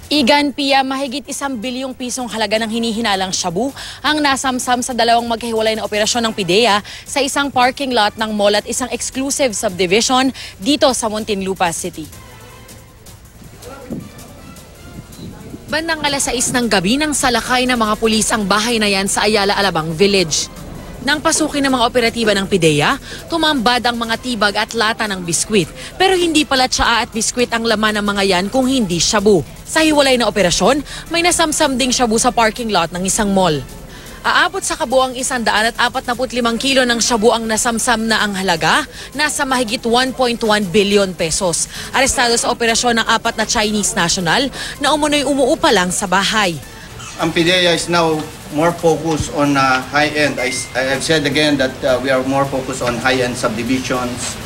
Igan Pia, mahigit 1 bilyong pisong halaga ng hinihinalang shabu ang nasamsam sa dalawang magkahiwalay na operasyon ng PIDEA sa isang parking lot ng mall at isang exclusive subdivision dito sa Muntinlupa City. Bandang alas 6 ng gabi nang salakay ng mga pulis ang bahay na yan sa Ayala Alabang Village. Nang pasukin ng mga operatiba ng PIDEA, tumambad ang mga tibag at lata ng biskwit. Pero hindi pala tsaa at biskwit ang laman ng mga yan kung hindi shabu. Sa hiwalay na operasyon, may nasamsam ding shabu sa parking lot ng isang mall. Aabot sa kabuang 145 kilo ng shabu ang nasamsam na ang halaga, nasa mahigit 1.1 billion pesos. Arestado sa operasyon ng 4 na Chinese national na umunoy umuupa lang sa bahay. Ang PIDEA is now more focused on high-end. I've said again that we are more focused on high-end subdivisions,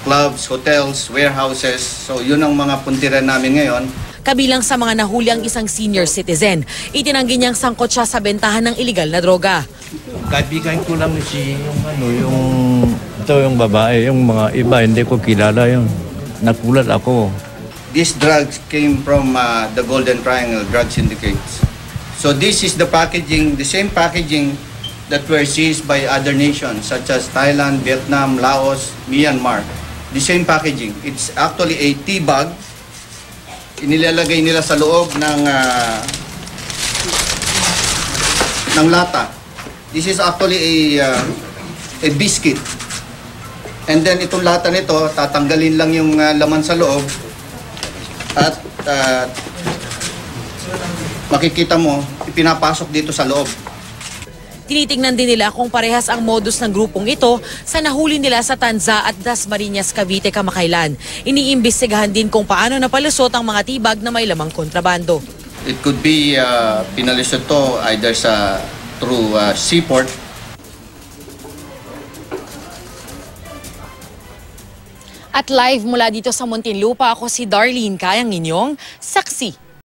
clubs, hotels, warehouses. So yun ang mga puntiran namin ngayon. Kabilang sa mga nahuli ang isang senior citizen. Itinanggi niyang sangkot siya sa bentahan ng iligal na droga. Kaibigan ko lang yung babae, yung mga iba hindi ko kilala yun. Nakulat ako. These drugs came from the Golden Triangle drug syndicates. So this is the packaging, the same packaging that were seized by other nations such as Thailand, Vietnam, Laos, Myanmar. The same packaging. It's actually a tea bag. Inilalagay nila sa loob ng lata. This is actually a biscuit. And then itong lata nito, tatanggalin lang yung laman sa loob. At makikita mo, ipinapasok dito sa loob. Tinitingnan din nila kung parehas ang modus ng grupong ito sa nahuli nila sa Tanza at Dasmariñas, Cavite kamakailan. Iniimbestigahan din kung paano napalusot ang mga tibag na may lamang kontrabando. It could be pinalusot to either through seaport. At live mula dito sa Muntinlupa, ako si Darlene Kayang inyong saksi.